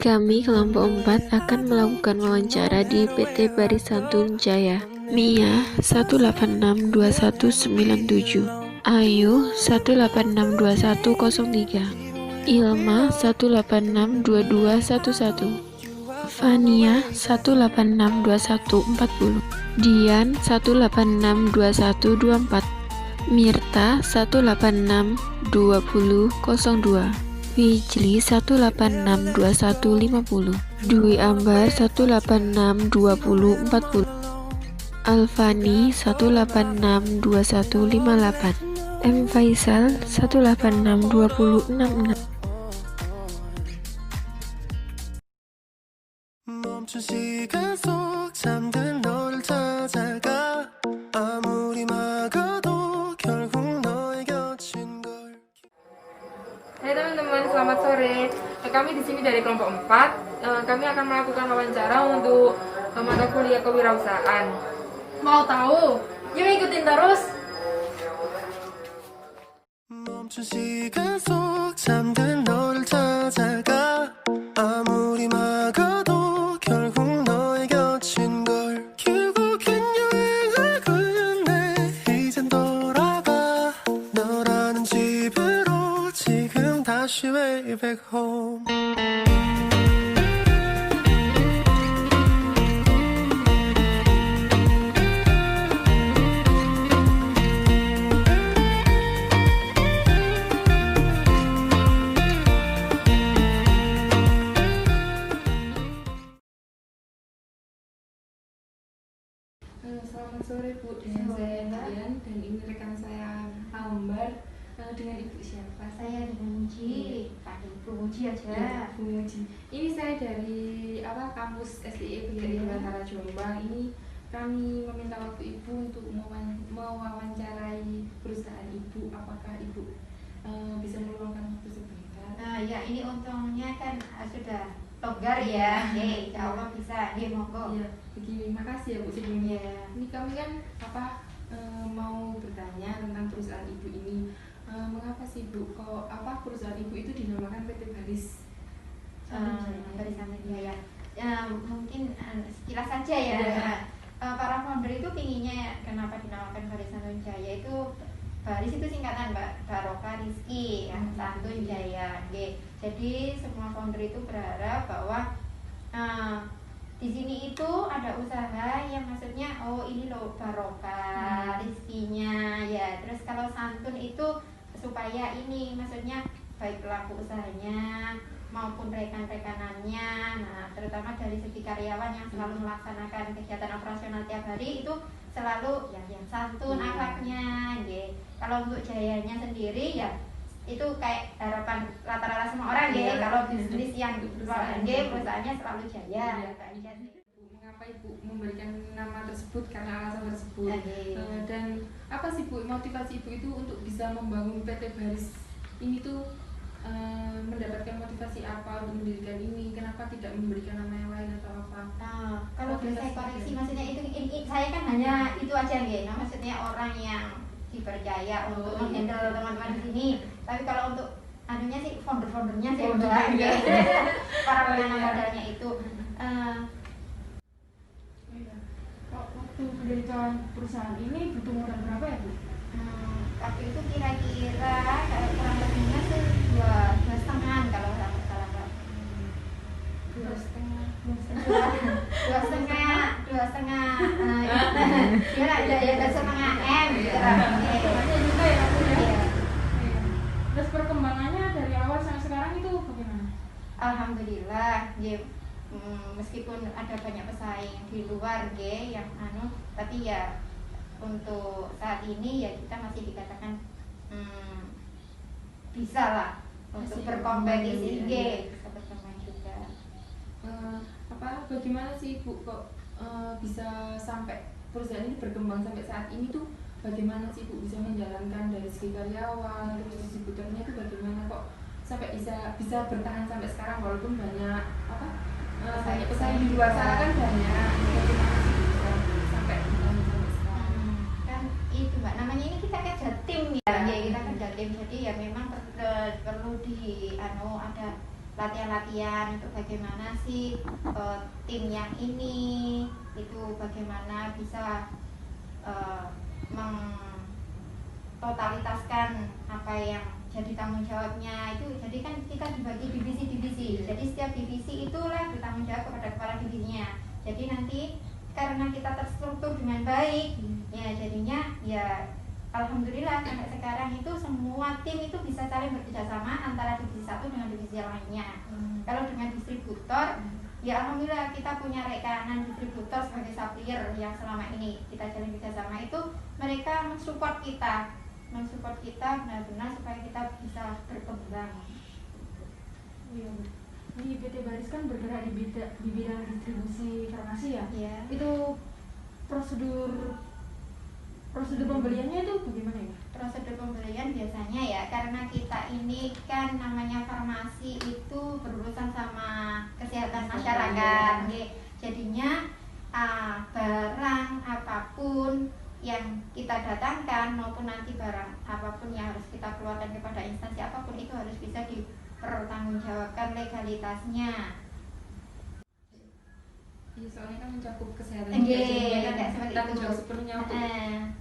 Kami kelompok 4 akan melakukan wawancara di PT Barisantun Jaya. Mia 1862197, Ayu 1862103, Ilma 1862211, Fania 1862140, Dian 1862124, Mirta 1862002, Wijli 1862150, Dwi Ambar 1862040, Alfani 1862158, M Faisal 1862066. 멈춘 시간 속 잠든 너를 찾아가 아무리 막아도 결국 너의 곁인 걸. Hai teman-teman, selamat sore. Kami di sini dari kelompok 4. Kami akan melakukan wawancara untuk mata kuliah kewirausahaan. Mau tahu? Yuk ikutin terus. 멈춘 시간 속 잠든 너를 찾아가 아무리 막아도 결국 너의 곁인 걸. 결국엔 여행을 끝내 이젠 돌아가 너라는 집으로 지금 다시 way back home. Selamat sore Bu, dengan saya Dian dan ini rekan saya Ambar. Dengan Ibu siapa? Saya dengan Muji, panggil Bu Muji aja. Bu Muji. Ini saya dari kampus SDE Bintara Jombang. Ini kami meminta waktu Ibu untuk mewawancarai perusahaan Ibu. Apakah Ibu bisa meluangkan waktu sebentar? Nah ya, ini untungnya kan sudah longgar ya. Insya Allah bisa. Monggo. Ya, begini, makasih ya Bu sebelumnya. Ya. Ini kami kan mau bertanya tentang perusahaan Ibu ini. Mengapa sih Bu kok perusahaan Ibu itu dinamakan PT Baris Barisantun Jaya. Mungkin sekilas saja ya. Para founder itu pinginnya kenapa dinamakan Barisantun Jaya itu, Baris itu singkatan Mbak, Barokah Rizki, Santun Jaya. Jadi semua founder itu berharap bahwa di sini itu ada usaha yang maksudnya ini loh barokah rizkinya ya. Terus kalau santun itu supaya ini maksudnya baik pelaku usahanya maupun rekan-rekanannya, nah terutama dari segi karyawan yang selalu melaksanakan kegiatan operasional tiap hari itu selalu yang santun akhlaknya. Kalau untuk Jayanya sendiri ya itu kayak harapan rata-rata semua orang kalau bisnis yang perusahaannya selalu jaya. Mengapa Ibu memberikan nama tersebut, karena alasan tersebut? Dan apa sih Bu motivasi Ibu itu untuk bisa membangun PT Baris ini tuh, mendapatkan motivasi apa untuk mendirikan ini? Kenapa tidak memberikan nama yang lain atau apa? Kalau boleh saya koreksi, maksudnya itu saya kan hanya itu aja maksudnya orang yang dipercaya untuk menghandle teman-teman di sini. Tapi kalau untuk anunya sih founder-foundernya sih para penanam modalnya itu. Waktu pendirian perusahaan ini butuh modal berapa ya Bu? Waktu itu kira-kira kurang lebihnya sih dua setengah kalau nggak salah Mbak. Dua setengah. Ya setengah M. Juga ya Bu ya. Terus perkembangannya dari awal sampai sekarang itu bagaimana? Alhamdulillah, meskipun ada banyak pesaing di luar yang tapi ya untuk saat ini ya kita masih dikatakan bisa lah untuk berkompetisi bisa berkembang juga. Bagaimana sih Bu kok bisa sampai perusahaan ini berkembang sampai saat ini tuh? Bagaimana sih Bu bisa menjalankan dari segi karyawan, terus distributornya itu bagaimana kok sampai bisa bertahan sampai sekarang walaupun banyak banyak pesaing di luar sana kan banyak. Bagaimana sih bisa sampai bertahan sampai sekarang? Kan itu Mbak, namanya ini kita kerja tim ya. Kita kerja tim, jadi ya memang perlu ada latihan-latihan untuk bagaimana sih tim yang ini itu bagaimana bisa mengtotalitaskan apa yang jadi tanggung jawabnya itu. Jadi kan kita dibagi divisi-divisi, jadi setiap divisi itulah bertanggung jawab kepada kepala divisinya. Jadi nanti karena kita terstruktur dengan baik ya jadinya ya alhamdulillah sampai sekarang itu semua tim itu bisa saling bekerja sama antara divisi satu dengan divisi yang lainnya. Kalau dengan distributor ya alhamdulillah kita punya rekanan distributor sebagai supplier yang selama ini kita jalin kerjasama itu mereka mensupport kita benar-benar supaya kita bisa berkembang. Iya. Di PT Baris kan bergerak di bidang distribusi farmasi ya. Iya. Itu prosedur pembeliannya itu bagaimana ya? Prosedur pembelian biasanya ya karena kita ini kan namanya farmasi itu berurusan sama kesehatan masyarakat. Jadinya barang apapun yang kita datangkan maupun nanti barang apapun yang harus kita keluarkan kepada instansi apapun itu harus bisa dipertanggungjawabkan legalitasnya. Iya, soalnya kan mencakup kesehatan Tanggung jawab sepenuhnya untuk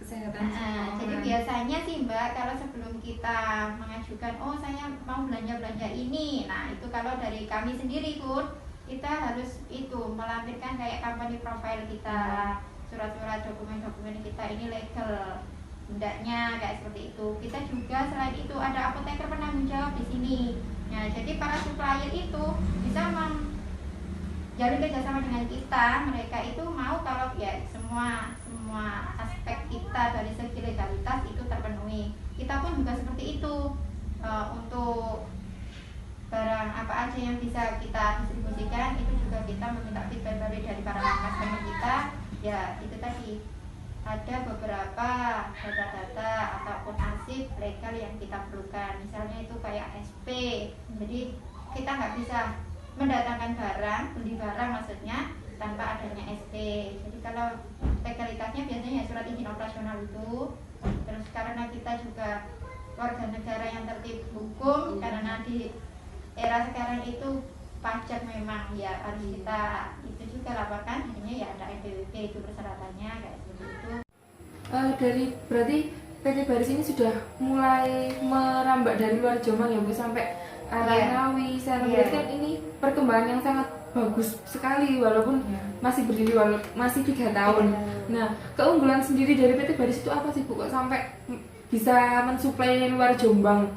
kesehatan semua jadi orang. biasanya sih Mbak kalau sebelum kita mengajukan saya mau belanja ini, nah itu kalau dari kami sendiri pun kita harus itu melampirkan kayak company profile kita, surat-surat dokumen-dokumen kita ini legal hendaknya kayak seperti itu. Kita juga selain itu ada apoteker penanggung jawab di sini. Nah, jadi para supplier itu bisa jalin kerjasama dengan kita. Mereka itu mau kalau ya semua aspek kita dari segi legalitas itu terpenuhi. Kita pun juga seperti itu. Untuk barang apa aja yang bisa kita distribusikan itu juga kita meminta feedback dari para customer kita. Ya itu tadi ada beberapa data-data ataupun arsip legal yang kita perlukan, misalnya itu kayak SP. Jadi kita nggak bisa mendatangkan beli barang maksudnya tanpa adanya SP. Jadi kalau legalitasnya biasanya surat izin operasional itu. Terus karena kita juga warga negara yang tertib hukum, karena di era sekarang itu pajak memang ya harus kita itu juga laporkan, jadinya ya ada NPWP itu persyaratannya kayak seperti itu. Berarti PT Baris ini sudah mulai merambah dari luar Jombang ya Bu sampai arah Ngawi, sana. Berarti kan ini perkembangan yang sangat bagus sekali walaupun masih berdiri masih 3 tahun. Nah, keunggulan sendiri dari PT Baris itu apa sih Bu kok sampai bisa mensuplai luar Jombang?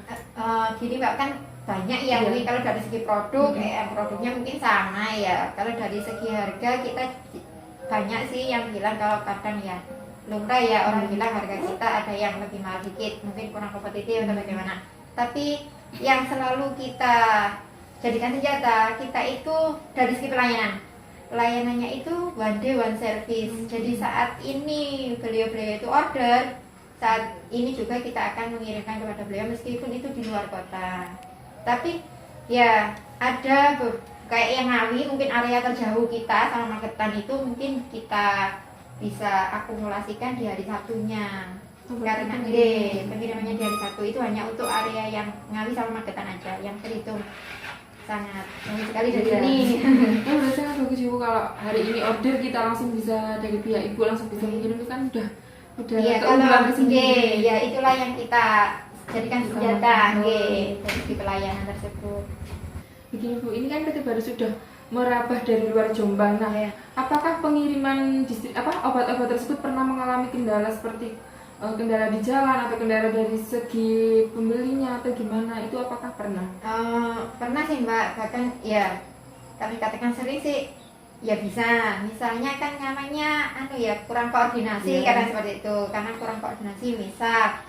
Gini Mbak, kan banyak ya mungkin kalau dari segi produk produknya mungkin sama ya. Kalau dari segi harga kita banyak sih yang bilang kalau kadang ya lumrah ya orang bilang harga kita ada yang lebih mahal dikit, mungkin kurang kompetitif atau bagaimana. Tapi yang selalu kita jadikan senjata kita itu dari segi pelayanannya itu one day one service. Jadi saat ini beliau itu order, saat ini juga kita akan mengirimkan kepada beliau meskipun itu di luar kota. Tapi ya ada kayak yang Ngawi, mungkin area terjauh kita sama Magetan itu mungkin kita bisa akumulasikan di hari Sabtunya. Karena pengirimannya di hari Sabtu itu hanya untuk area yang Ngawi sama Magetan aja, yang terhitung sangat banyak sekali dari sini. Udah sangat bagus Ibu kalau hari ini order kita langsung bisa dari pihak Ibu langsung bisa mengirim, itu kan udah keunggulan tersendiri. Ya itulah yang kita jadikan senjata dari pelayanan tersebut. Begini Bu, ini kan PT Baris sudah merambah dari luar Jombang. Nah, apakah pengiriman obat-obat tersebut pernah mengalami kendala seperti kendala di jalan atau kendala dari segi pembelinya atau gimana? Itu apakah pernah? Pernah sih Mbak, bahkan ya kami katakan sering sih ya bisa. Misalnya kan namanya kurang koordinasi karena seperti itu, karena kurang koordinasi misal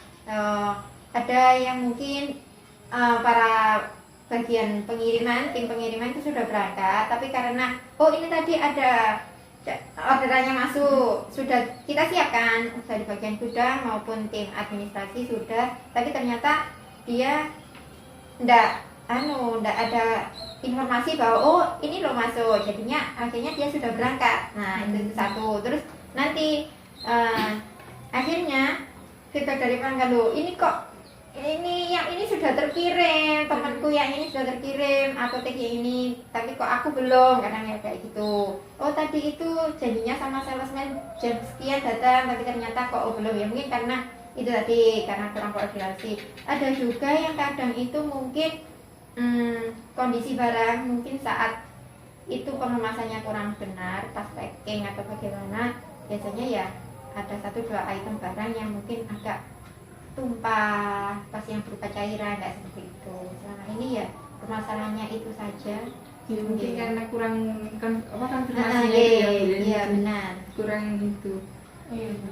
ada yang mungkin para bagian tim pengiriman itu sudah berangkat, tapi karena ini tadi ada orderannya masuk, sudah kita siapkan dari bagian gudang maupun tim administrasi sudah, tapi ternyata dia ndak ada informasi bahwa ini loh masuk, jadinya akhirnya dia sudah berangkat. Nah itu satu. Terus nanti akhirnya feedback dari pelanggan, ini kok ini sudah terkirim, temanku yang ini sudah terkirim apotek yang ini, tapi kok aku belum, kadang ya kayak gitu. Oh tadi itu janjinya sama salesman jam sekian datang, tapi ternyata kok belum, ya mungkin karena itu tadi, karena kurang koordinasi. Ada juga yang kadang itu mungkin kondisi barang mungkin saat itu pengemasannya kurang benar, pas packing atau bagaimana, biasanya ya ada 1-2 item barang yang mungkin agak tumpah pas yang berupa cairan, nggak seperti itu. Selama ini ya permasalahannya itu saja. Ya, mungkin karena kurang konfirmasinya iya benar, kurang itu. Iya Bu.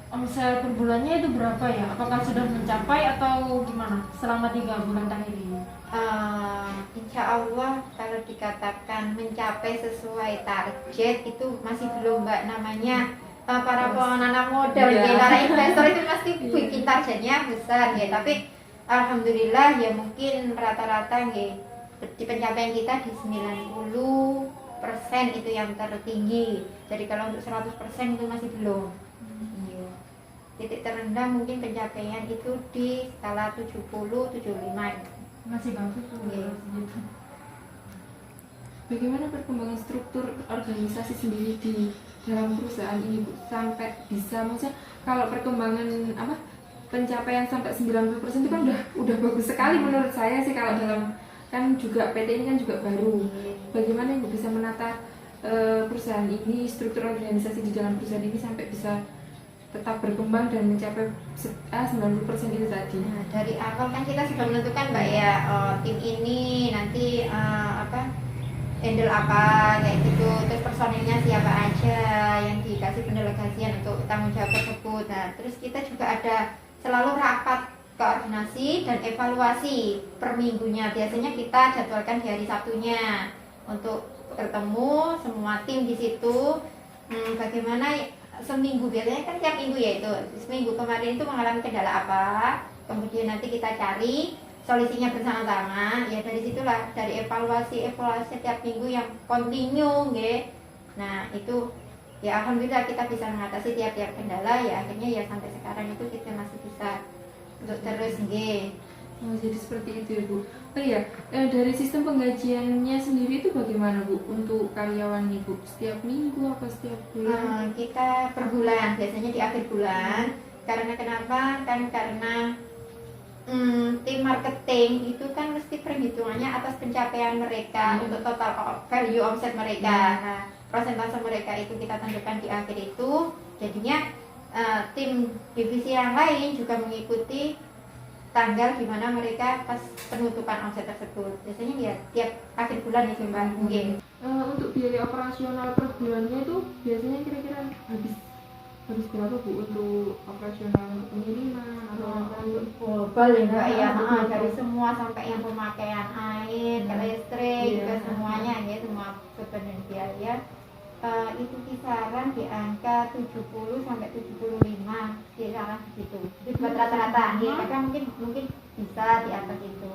Omset per bulannya itu berapa ya? Apakah sudah mencapai atau gimana selama 3 bulan terakhir ini? Insya Allah kalau dikatakan mencapai sesuai target itu masih belum Mbak, namanya para penanam modal, para investor itu pasti bikin targetnya besar ya, tapi alhamdulillah ya mungkin rata-rata di pencapaian kita di 90% itu yang tertinggi. Jadi kalau untuk 100% itu masih belum. Iya. Titik terendah mungkin pencapaian itu di skala 70-75. Masih bagus Bu. Iya. Bagaimana perkembangan struktur organisasi sendiri di dalam perusahaan ini Bu, sampai bisa, maksudnya kalau perkembangan pencapaian sampai 90% itu kan udah bagus sekali menurut saya sih, kalau dalam, kan juga PT ini kan juga baru. Bagaimana Ibu bisa menata perusahaan ini, struktur organisasi di dalam perusahaan ini sampai bisa tetap berkembang dan mencapai 90% itu tadi? Nah, dari awal kan kita sudah menentukan Mbak ya, tim ini nanti handle apa kayak gitu, terus personilnya siapa aja yang dikasih pendelegasian untuk tanggung jawab tersebut. Nah terus kita juga ada selalu rapat koordinasi dan evaluasi per minggunya. Biasanya kita jadwalkan di hari Sabtunya untuk bertemu semua tim di situ. Bagaimana seminggu, biasanya kan tiap minggu ya, itu seminggu kemarin itu mengalami kendala apa, kemudian nanti kita cari solusinya bersama-sama. Ya dari situlah, dari evaluasi setiap minggu yang kontinu nggih. Nah itu ya alhamdulillah kita bisa mengatasi tiap-tiap kendala, ya akhirnya ya sampai sekarang itu kita masih bisa untuk terus nggih. Oh, jadi seperti itu ya Bu. Oh iya, dari sistem penggajiannya sendiri itu bagaimana Bu untuk karyawan Ibu? Setiap minggu apa setiap bulan? Kita per bulan, biasanya di akhir bulan. Karena kenapa? Kan karena tim marketing itu kan mesti perhitungannya atas pencapaian mereka untuk total value omset mereka. Nah, persentase mereka itu kita tentukan di akhir itu. Jadinya tim divisi yang lain juga mengikuti tanggal di mana mereka pas penutupan omset tersebut. Biasanya ya tiap akhir bulan itu Mbak. Untuk biaya operasional per bulannya itu biasanya kira-kira habis berapa Bu untuk operasional pengiriman atau global ya Mbak ya, dari semua sampai yang pemakaian air, listrik, juga semuanya ya, semua beban dan biaya itu kisaran di angka 70 sampai 75, kisaran begitu. Itu buat rata-rata, ya kadang mungkin bisa di atas itu.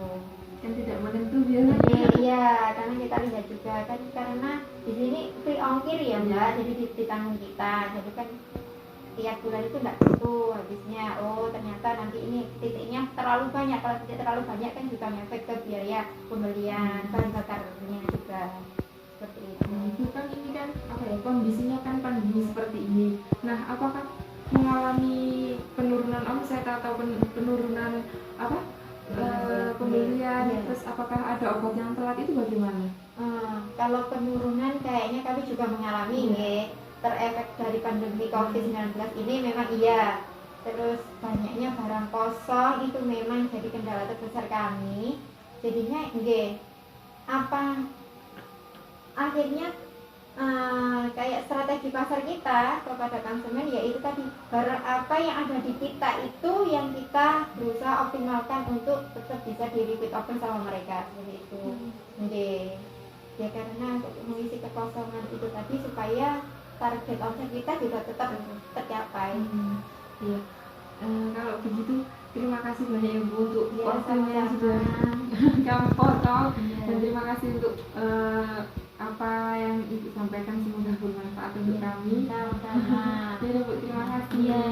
Kan tidak menentu biasanya. Iya, karena kita lihat juga kan, karena di sini free ongkir ya Mbak, jadi ditanggung kita. Jadi kan tiap bulan itu enggak tentu habisnya. Oh ternyata nanti ini titiknya terlalu banyak, kalau tidak terlalu banyak kan juga ngefek ke biaya pembelian bahan bakarnya juga, seperti itu. Itu kan ini kan kondisinya kan pandemi seperti ini. Nah, apakah mengalami penurunan omset atau penurunan pembelian? Terus apakah ada obat yang telat, itu bagaimana? Kalau penurunan kayaknya kami juga mengalami terefek dari pandemi COVID-19 ini, memang iya. Terus banyaknya barang kosong itu memang jadi kendala terbesar kami. Jadinya akhirnya kayak strategi pasar kita kepada konsumen, yaitu tadi barang apa yang ada di kita itu yang kita berusaha optimalkan untuk tetap bisa di repeat open sama mereka, seperti itu. Ya karena untuk mengisi kekosongan itu tadi supaya target omset kita juga tetap tercapai. Iya. Kalau begitu terima kasih banyak ya Bu untuk waktunya yang sudah kami potong, dan terima kasih untuk apa yang Ibu sampaikan, semoga bermanfaat untuk kami. Sama-sama. Ya Bu, terima kasih. Iya.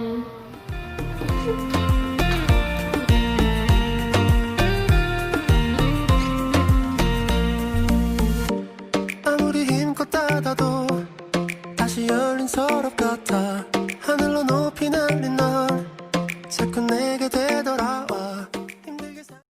닫아도 다시 열린 서랍 같아. 하늘로 높이 날린 넌 자꾸 내게 되돌아와.